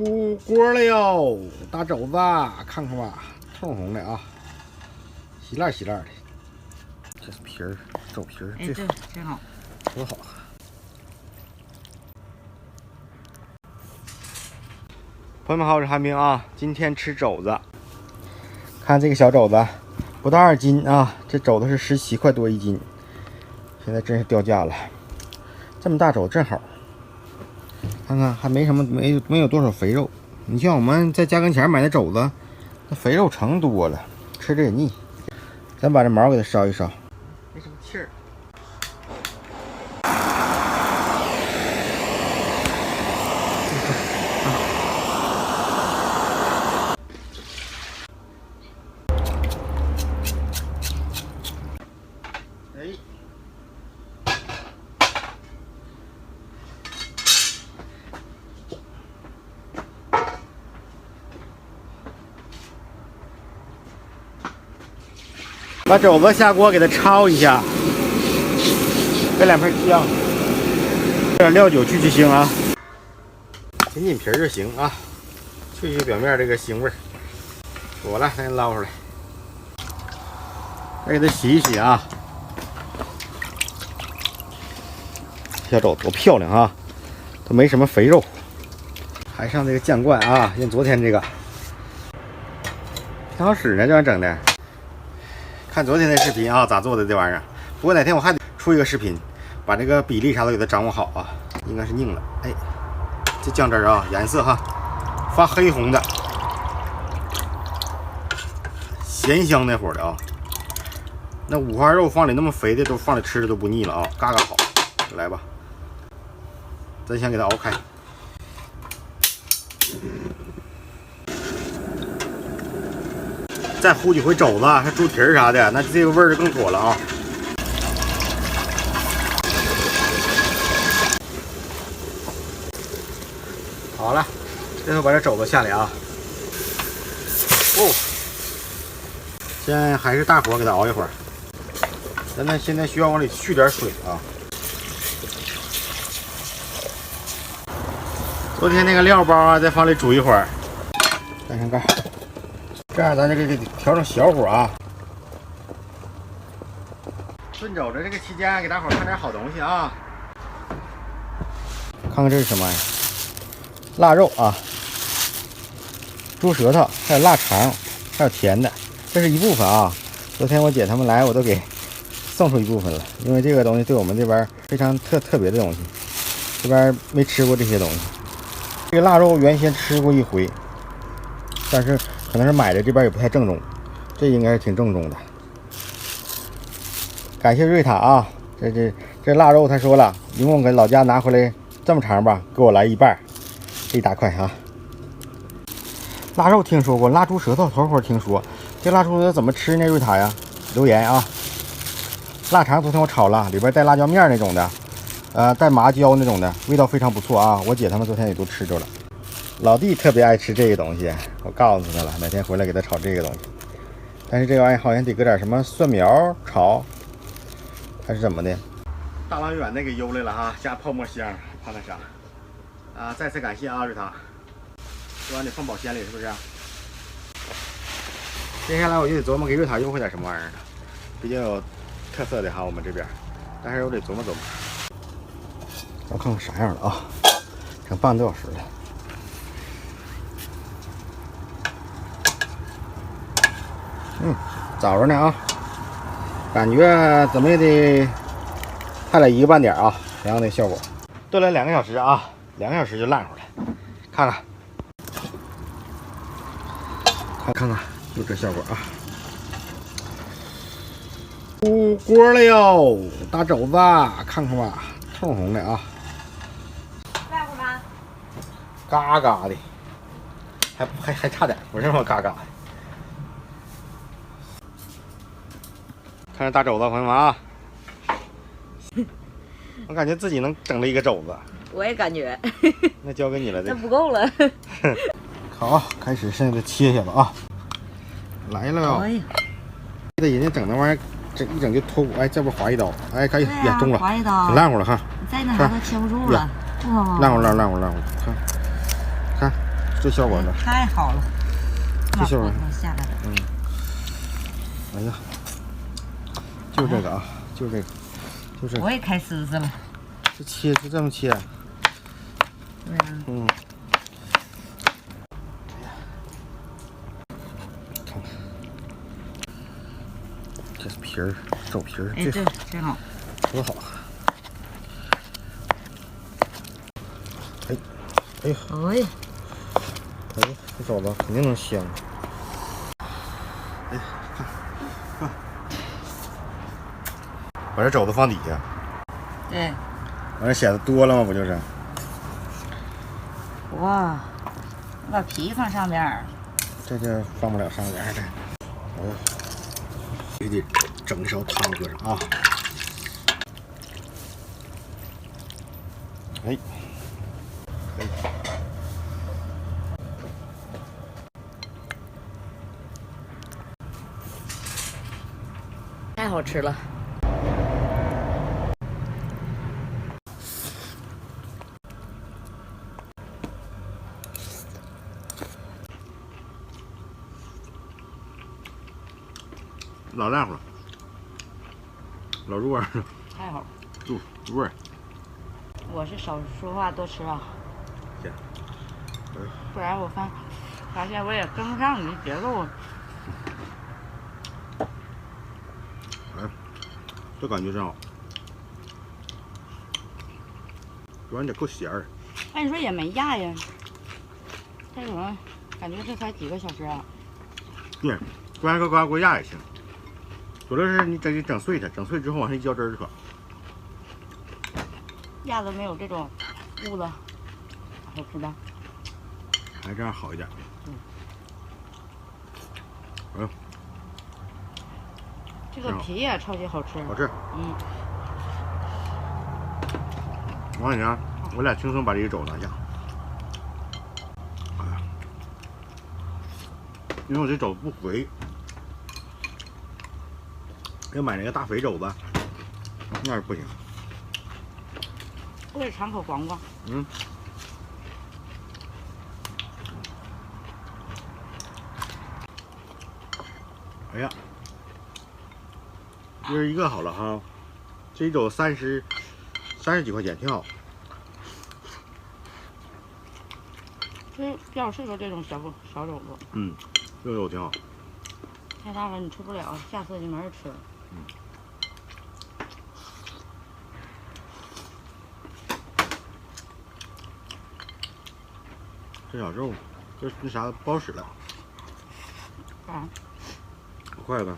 出锅了哟，大肘子，看看吧，通红的啊，稀烂稀烂的。这皮儿，肘皮儿最好，真好，多好。朋友们好，我是韩冰啊，今天吃肘子。看这个小肘子，不到2斤啊，这肘子是17块多1斤，现在真是掉价了。这么大肘正好。 看看还没什么，没有多少肥肉。你像我们在家跟前买的肘子，那肥肉成多了，吃着也腻。咱把这毛给它烧一烧，没什么气儿。哎。 把肘子下锅给它焯一下，搁2片酱，这点料酒去腥啊，紧紧皮儿就行啊，去表面这个腥味儿。妥了，再捞出来，再给它洗一洗啊。小肘多漂亮啊，都没什么肥肉，还上这个酱罐啊，用昨天这个，挺好使呢，这样整的。 看昨天的视频啊，咋做的这玩意儿？不过哪天我还得出一个视频，把这个比例啥都给它掌握好啊。应该是拧了，哎，这酱汁儿啊，颜色哈，发黑红的，咸香那会儿的啊。那五花肉放里那么肥的，都放里吃的都不腻了啊，嘎嘎好。来吧，咱先给它熬开。 再烀几回肘子，还猪蹄儿啥的，那这个味儿就更妥了啊！好了，这回把这肘子下来啊！哦，先还是大火给它熬一会儿。咱们现在需要往里续点水啊。昨天那个料包啊，再放里煮一会儿，盖上盖。 这样咱就给调成小火啊。炖肘子这个期间，给大伙看点好东西啊。看看这是什么玩意儿？腊肉啊，猪舌头，还有腊肠，还有甜的，这是一部分啊。昨天我姐他们来，我都给送出一部分了，因为这个东西对我们这边非常特别的东西，这边没吃过这些东西。这个腊肉原先吃过一回，但是。 可能是买的这边也不太正宗，这应该是挺正宗的。感谢瑞塔啊，这腊肉他说了，一共给老家拿回来这么长吧，给我来1半，这一大块啊。腊肉听说过，腊猪舌头头回听说，这腊猪舌头怎么吃呢？瑞塔呀，留言啊。腊肠昨天我炒了，里边带辣椒面那种的，带麻椒那种的，味道非常不错啊。我姐他们昨天也都吃着了。 老弟特别爱吃这个东西，我告诉他了，哪天回来给他炒这个东西。但是这玩意好像得搁点什么蒜苗炒，还是怎么的？大老远的给邮来了哈，加泡沫箱，怕那啥。啊，再次感谢啊，瑞塔。这玩意得放保鲜里是不是？接下来我就得琢磨给瑞塔邮回点什么玩意儿了，毕竟有特色的哈，我们这边。但是我得琢磨琢磨。我看看啥样了啊？整半个多小时了。 早着呢啊，感觉怎么也得还得1个半点啊，然后那效果。炖了2个小时啊，2个小时就烂乎了。看看，就这效果啊。出锅了哟，大肘子，看看吧，通红的啊。烂乎吗？嘎嘎的，还差点，不是吗？嘎嘎的。 看这大肘子，朋友们啊，我感觉自己能整了1个肘子。我也感觉。那交给你了，这那不够了。好，开始现在就切下吧啊！来了哟！哎呀，这人家整那玩意儿，这一整就脱骨，哎，这不划一刀，哎，可以，呀，中了，划一刀，可烂乎了哈！再那啥都切不住了，烂乎，看，这效果呢？太好了，这效果下来了。嗯。哎呀，就这个啊，就这个，就这个。我也开丝丝了。这切就这么切。对啊。嗯。看看，这皮儿，手皮儿，哎，对，真好，多好。哎，哎呀，哎呀，哎呀，这肘子肯定能香。哎，看，看，把这肘子放底下。对。完了显得多了吗？不就是？哇，我把皮放上边儿。这就放不了上边儿的。哎呀，必须得整一勺汤搁上啊！哎，可以。太好吃了。老烂乎了，老入味儿了，太好了，入味儿。我是少说话多吃啊，行，不然我发现我也跟不上你的节奏啊。哎，这感觉真好，主要你得够咸儿。哎，你说也没压呀，这怎么感觉这才几个小时啊？对，关个高压锅压也行。主要是你得整碎它，整碎之后往上一浇汁儿就可。压的没有这种痦子好吃的。还这样好一点。嗯。哎呦，这个皮也超级好吃。好吃。嗯。王姐，我俩轻松把这个肘拿下。哎呀，因为我这肘不肥。要买那个大肥肘子，那是不行。我得尝口黄瓜。嗯。哎呀，一人一个好了哈，这一肘30几块钱，挺好。这比较适合这种小肘子。嗯，这肘挺好。太大了你吃不了，下次就没人吃了。嗯。这小肉，这那啥不好使了。干啥？筷子。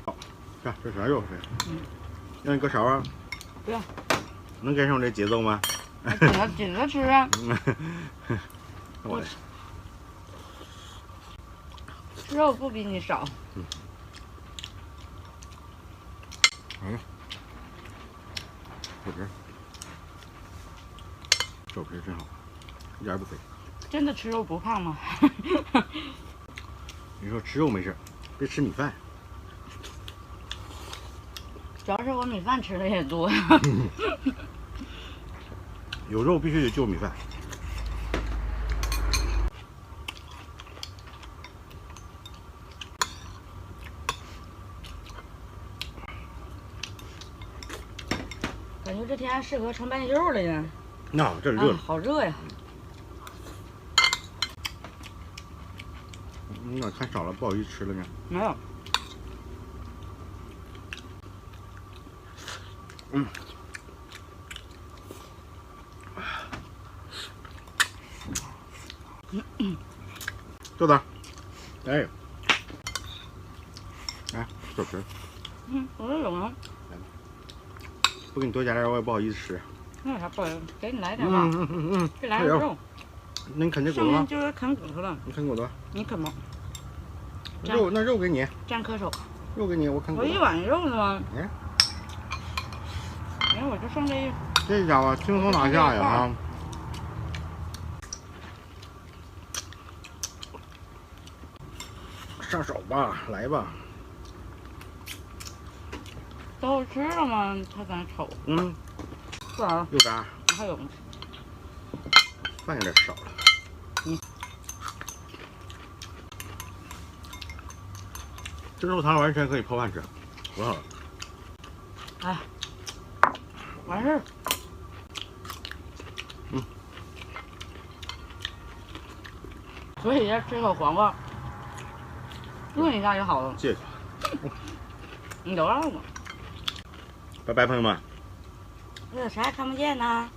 好，看这啥肉是？嗯。让你搁勺啊？不要。能跟上我这节奏吗？紧着吃啊！我肉不比你少。嗯。哎，手皮，手皮真好，一点不肥。真的吃肉不胖吗？你说吃肉没事，别吃米饭。主要是我米饭吃的也多。有肉必须得就米饭。感觉这天适合盛半袖了呢。那这热了，好热呀！你咋看少了，不好意思吃了呢？没有。嗯。豆子，哎，来手皮。我这有呢。不给你多加点，我也不好意思吃。那有啥不好意思？给你来点吧。这来点肉。那你啃这骨头吗？上面就是啃骨头了。你啃骨头。你啃吗？肉那肉给你。蘸颗手。肉给你，我啃骨头。我一碗肉呢吗？哎。哎，我就剩这。这家伙轻松拿下呀啊！上手吧，来吧。都吃了吗？他在那瞅。嗯。干啥？肉干。还有。饭有点少了。这肉汤完全可以泡饭吃，多好。哎，完事儿。所以要吃口黄瓜，炖一下就好了。谢谢。你都让我，拜拜，朋友们。这有啥也看不见呢？